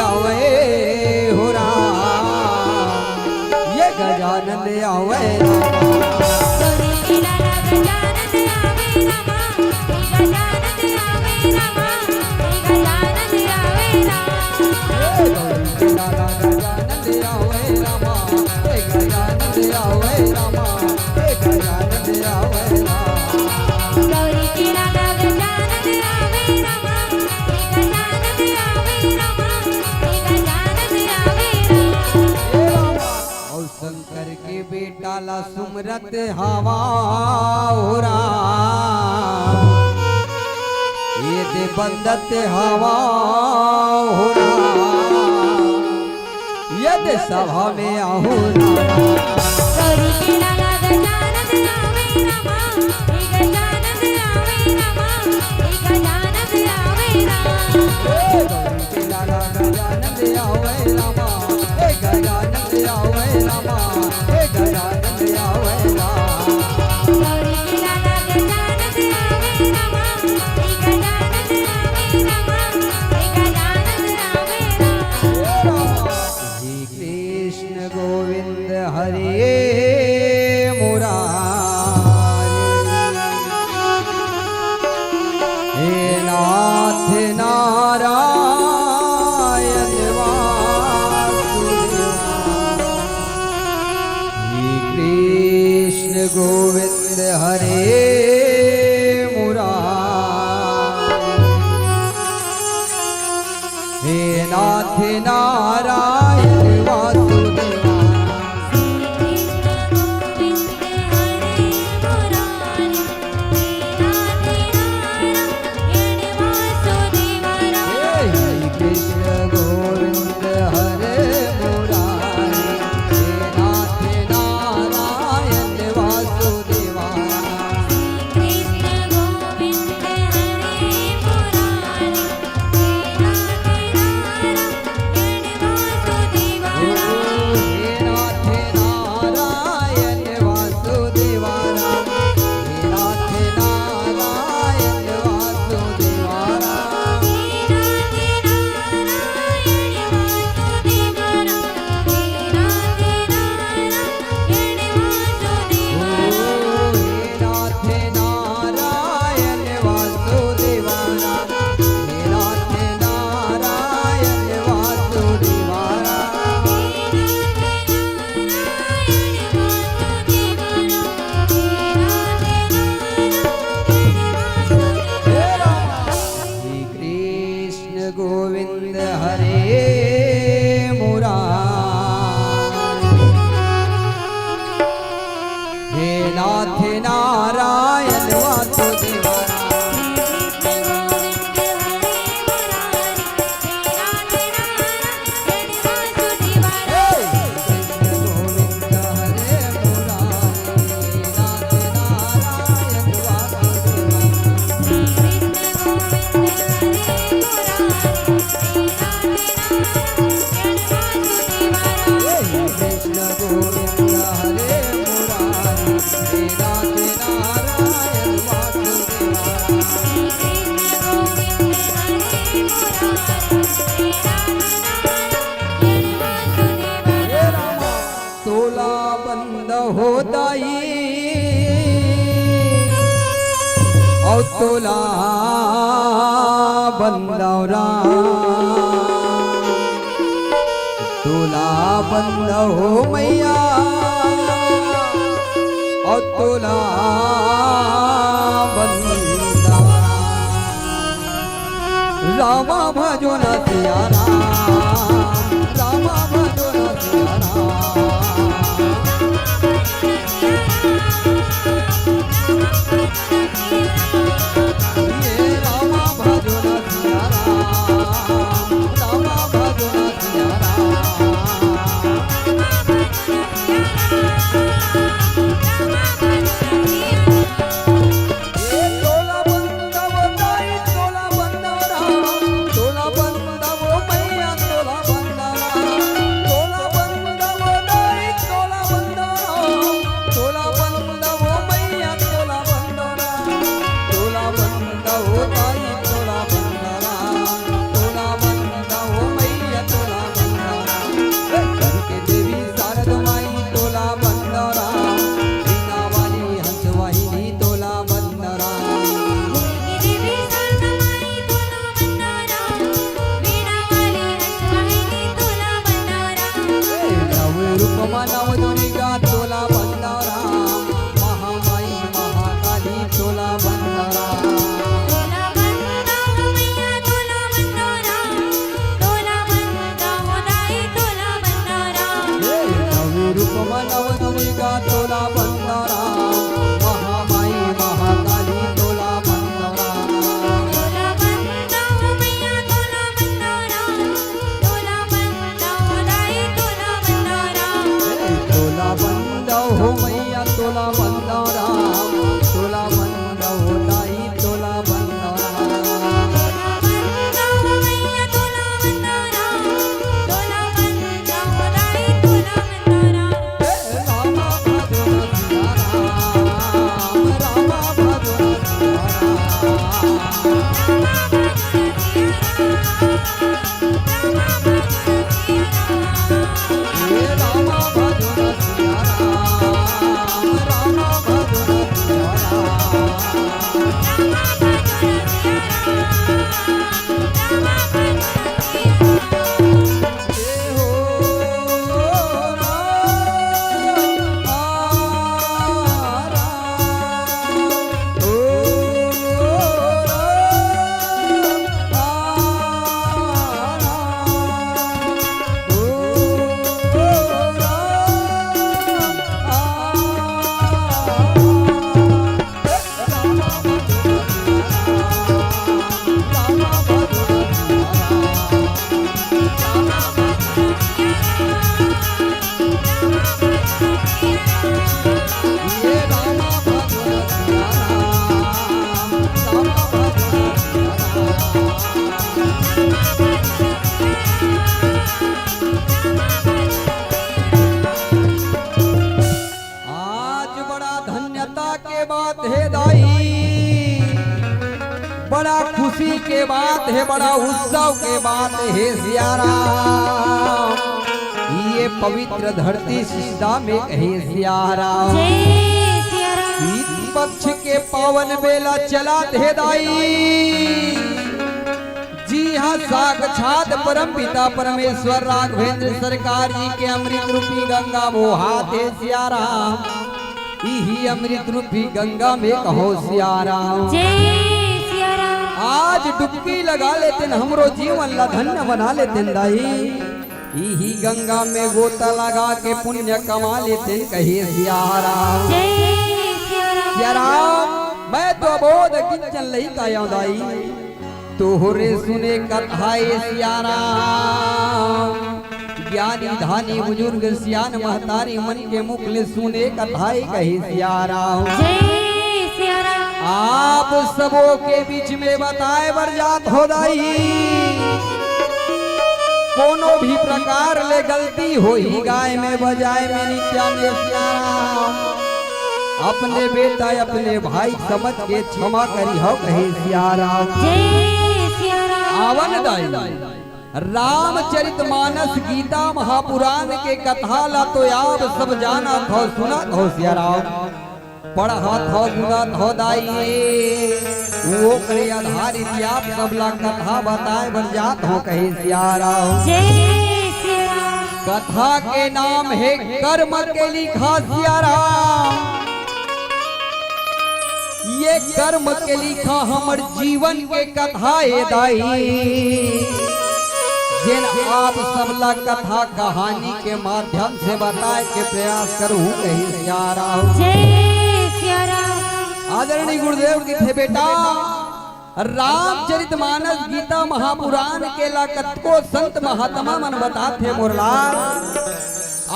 आवे हो राम, ये गजानन आवे बेटाला सुमरत हवा हो राम, ये दे बंदत हवा हो राम, ये दे सभा में आहो गोविंद हरे मुरारी, हे नाथ नारायण वासुदेव, हे कृष्ण गोविंद हरे मुरारी, हे नाथ नारायण वासुदेव। गोविंद हरे मुरारी, हे नाथ नारायण वासुदेव। तोला बंद हो दाई और तोला बंदौरा, तोला बंद हो मैया और तोला बंदौरा, रामा भजो न सिया राम, रामा भजो न सिया राम। तोला बंद वो बड़ा खुशी के बात है, बड़ा उत्सव के बात है सिया राम। ये पवित्र धरती सीता में कहे सिया राम। पक्ष के पावन बेला चला थे दाई। जी हाँ, साक्षात परम पिता परमेश्वर राघवेंद्र सरकार जी के अमृत रूपी गंगा वो हाथ है सिया राम। यही अमृत रूपी गंगा में कहो सिया राम। आज डुबकी लगा लेते हमरो जीवन ला धन्य बना लेते दाई। यही गंगा में गोता लगा के पुण्य कमा लेते कहे सिया राम। सिया राम, मैं तो अबोध किंचन लही का दाई। तोहरे सुने कथाए सिया राम। ज्ञानी धानी बुजुर्ग सियान महतारी मन के मुख ले सुने कथाए कहे सिया राम। आप सबों के बीच में बताए बरजात हो दाई। कोनो भी प्रकार ले गलती हो ही गाय में बजाय में नित्याने सिया राम। अपने बेटा अपने भाई समझ के क्षमा करी हो कहे सिया राम। आवन दाई रामचरितमानस गीता महापुराण के कथा ला तो आप सब जाना था, सुना था सिया राम। पढ़ा था गुना था दाई। वो करे आधारित आप सब ला कथा बताए बन जात हो कहे सिया राम। कथा के नाम है कर्म के लिखा सिया राम। ये कर्म के लिखा हमर जीवन के कथा है दाई। जिन आप सबला कथा कहानी के माध्यम से बताए के प्रयास करूं कहीं सिया राम। आदरणीय गुरुदेव की थे बेटा रामचरितमानस गीता महापुराण के ला कथको संत महात्मा मन बताते मोरलाल।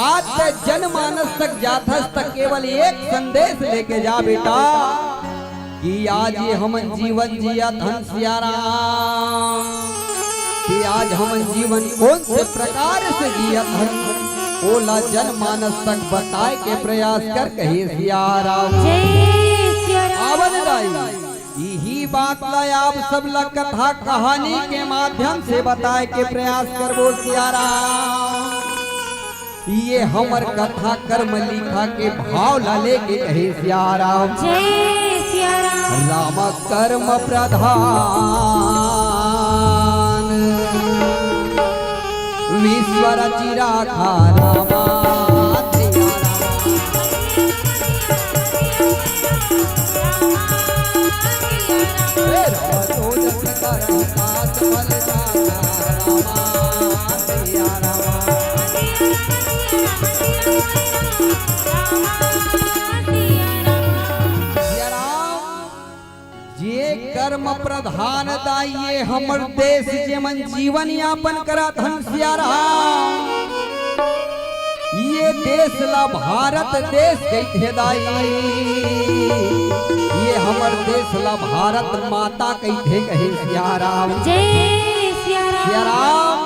आज से जनमानस तक जाथस तक केवल एक संदेश लेके जा बेटा कि आज ये हम जीवन जिया धन सिया राम। कि आज हम जीवन कौन से प्रकार से जिया धन ओला जनमानस तक बताए के प्रयास कर कहे सिया राम। आवन दाई यही बात ला आप सब ला कथा कहानी के माध्यम से बताए के प्रयास करबो सिया राम। ये हमर कथा कर्म लिखा के भाव ला लेके कहे सिया राम। राम कर्म प्रधान विश्वर चिरा खा रामा। कर्म प्रधान दाइए हमर देश जेमन जीवन यापन करा धन सिया राम। ये देश ला भारत देश कहते दाई। ये हमर देश ला भारत माता कहते कहे सिया राम। सिया राम,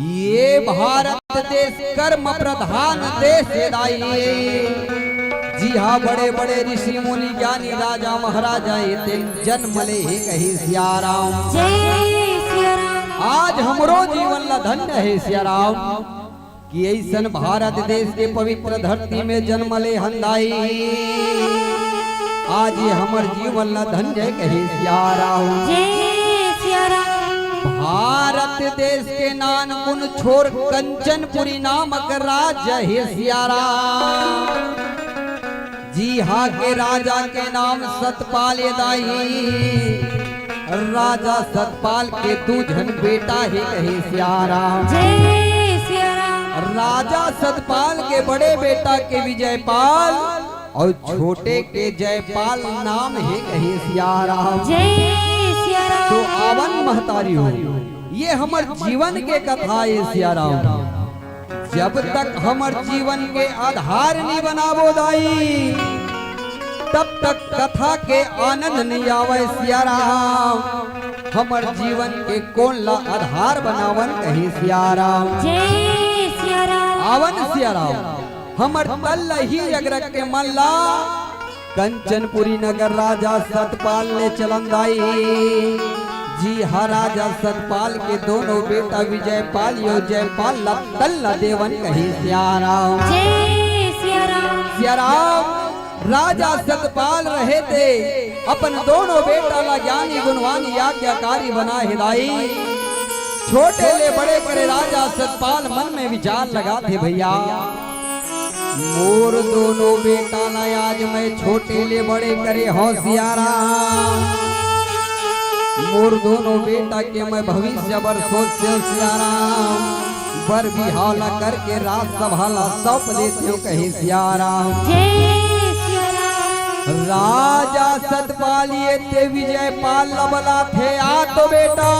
ये भारत देश कर्म प्रधान देश दाई। जी हाँ, बड़े बड़े ऋषि मुनि ज्ञानी राजा महाराजा ये जन्म ले कहे सिया राम। आज हमरो जीवन ला धन्य है सिया राम कि ऐसन भारत देश के पवित्र धरती में जन्म ले हंदाई। आज ये हमर जीवन ला धन्य कहे सिया राम। भारत देश के नान गुण छोड़ कंचनपुरी नामक राज्य है सिया राम। जी हाँ, के राजा के नाम सतपाल दाई। राजा सतपाल के दूजन बेटा है कहे सिया राम। राजा सतपाल के बड़े बेटा के विजयपाल और छोटे के जयपाल नाम है कहे सिया राम। तो आवन महतारी हो, ये हमर जीवन के कथा है सिया राम। जब तक हमर जीवन के आधार नहीं बनावो दाई, तब तक कथा के आनंद नहीं आवे सिया राम। हमर जीवन के कौन ला आधार बनावन कहे सिया राम। आवन सिया राम, हमर तल ही अगर के मन ला कंचनपुरी नगर राजा सतपाल ने चलंदाई। जी हाँ, राजा सतपाल के दोनों बेटा विजयपाल यो जयपाल तल्ला देवन कही सियाराम। सियाराम राजा सतपाल रहे थे अपन दोनों बेटा ला ज्ञानी गुणवानी आज्ञाकारी बना हिदाई। छोटे ले बड़े करे राजा सतपाल मन में विचार लगा थे भैया मोर दोनों बेटा ला आज मैं छोटे ले बड़े करे होशियाराम। मोर दोनों बेटा के मैं भविष्य बर सोच सियाराम। बर बिहाला करके रात सभाला सौंप देते हो कहे सियाराम। राजा सतपाल ये ते विजयपाल लबला थे आ तो बेटा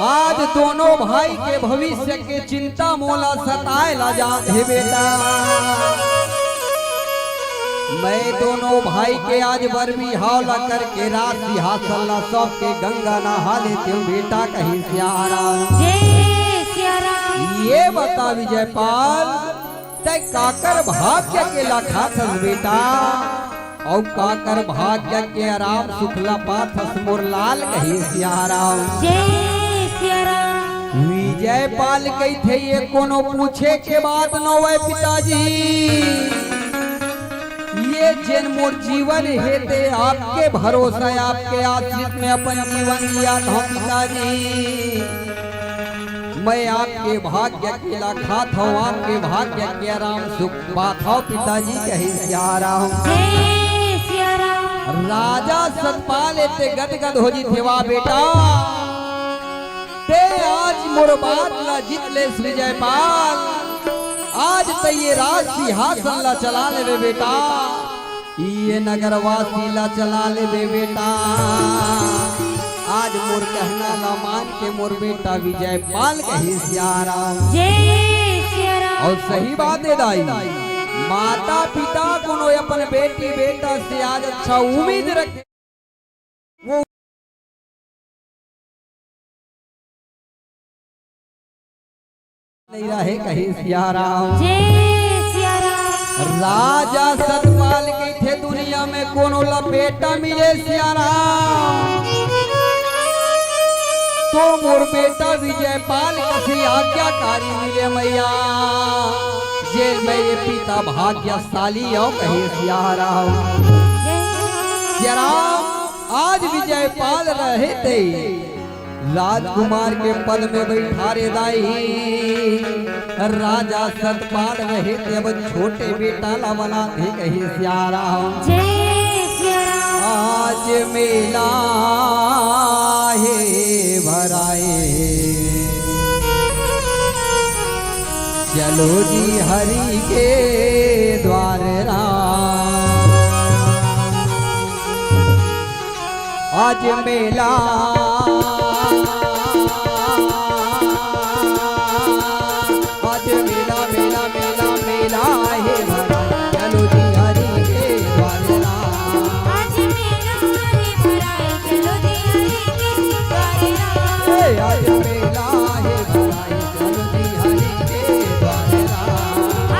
आज दोनों भाई के भविष्य के चिंता मोला सताए ला जात है बेटा। मैं दोनों भाई के आज बरबी हावला करके रात सिंहासन ला सब के गंगा नहा लेते हूँ बेटा कहीं सियाराम। ये बता विजयपाल ते काकर भाग्य के लाखाथस बेटा और काकर भाग्य के आराम सुखला पाथस मोर लाल कही सियाराम। विजयपाल कही थे ये कोनो पूछे के बात न हुए पिताजी। ये जिन मोर जीवन हेते आपके भरोसा आपके आश्रित में अपन जीवन दिया था पिताजी। मैं आपके भाग्य के लाखात हूँ आपके भाग्य के आराम सुख बात हूँ पिताजी कही सियाराम। राजा सतपाल एते गदगद हो जी थे वाह बेटा ते आज मोर बात ला जीत ले विजयपाल। आज तो ये राज सिंहासन ला चला ले बेटा ये नगरवासी ला चला ले बेटा। आज मोर कहना ला मान के मोर बेटा विजयपाल कही सियाराम। और सही बात है दाई माता पिता को अपन बेटी बेटा से आज अच्छा उम्मीद रखे वो नहीं रहे कही सियाराम। राजा सतपाल के थे दुनिया में कोनो ला बेटा मिले सियाराम। तो मोर बेटा विजयपाल कसी आज्ञाकारी मिले मैया जेल में ये पिता भाग्यशाली हो कहे सियाराम। सियाराम आज विजयपाल रहे थे राजकुमार के पद में बैठारे दाई। राजा सतपाल रहे थे अब छोटे बेटा ला बना थे कहे सियाराम। आज मेला है भराए चलो जी हरि के द्वार आज मेला आज मेला मेला मेला मेला है भरा चलो जी हरि के द्वार आज मेला है भरा चलो जी हरि के द्वार आज मेला है भरा चलो जी हरि के द्वार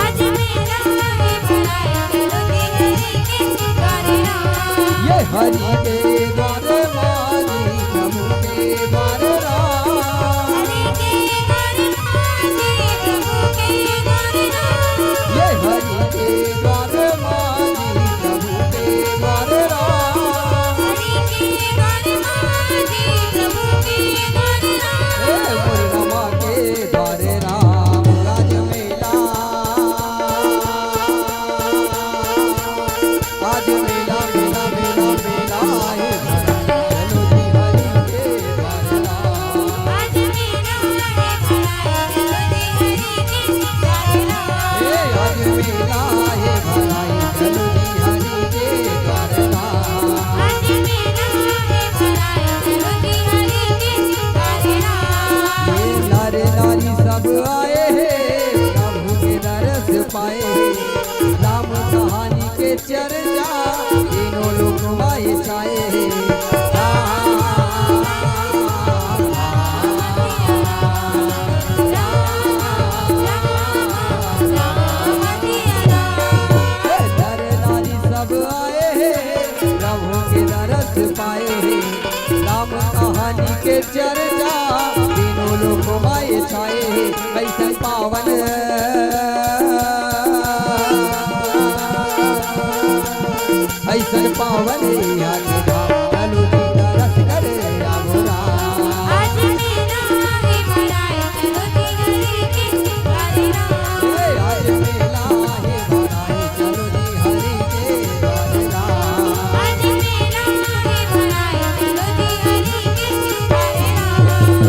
आज मेला है भरा चलो जी हरि के द्वार ये हरि के द्वार मारी प्रभु के द्वार हरि के द्वार मारी प्रभु के द्वार ये हरि के द्वार मारी प्रभु के द्वार हरि के द्वार मारी प्रभु के द्वार पूर्णिमा के द्वार राम राज मेला आज मेला मेला मेला मेला है चलो जी हरि के द्वार आज मेला है चलो जी हरि के द्वार आज मेला है भराई चलो जी हरि के द्वार आज मेला है भराई चलो जी हरि के द्वार ये नर नारी सब आए हैं प्रभु के दर्श पाए हैं राम कहानी के चर्चा तीनों लोग माए छाए प्रभु के दरस पाए राम कहानी के चर्चा तीनों लोग माए छाए कैसन पावन ऐसन पावन चलो जी दरस करे आगोरा आज मेला है भराए चलो जी हरि के द्वारे राम। आज मेला है भराए चलो जी हरि के द्वारे राम। आज मेला है भराए चलो जी हरि के द्वारे राम।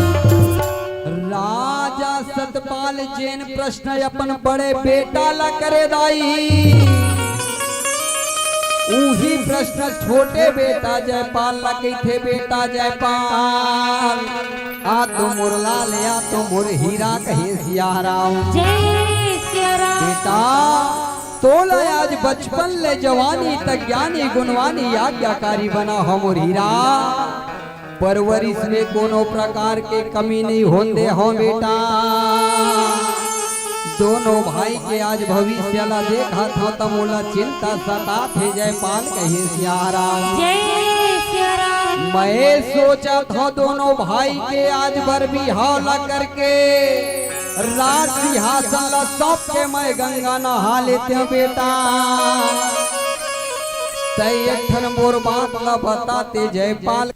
राजा सतपाल जैन प्रश्न अपन बड़े बेटा ला करे दाई उही प्रश्न छोटे बेटा जयपाल ला कथे बेटा जयपाल आ तो मुरलाल या तो मुर हीरा कहे सियाराम जय सिया राम। बेटा तोला आज बचपन ले जवानी तक ज्ञानी गुणवानी आज्ञाकारी बना हो मोर हीरा परवरिश में कोनो प्रकार के कमी नहीं होने हो बेटा दोनों भाई के आज भविष्य ला देखा था तमोला चिंता सता थे जयपाल कहे सियाराम जय सिया राम। मैं सोचा था दोनों भाई के आज बर बिहावला करके राज सिंहासन ला सौंप के मैं गंगा नहा लेते हूँ बेटा तय एक ठन मोर बात ला बताते जयपाल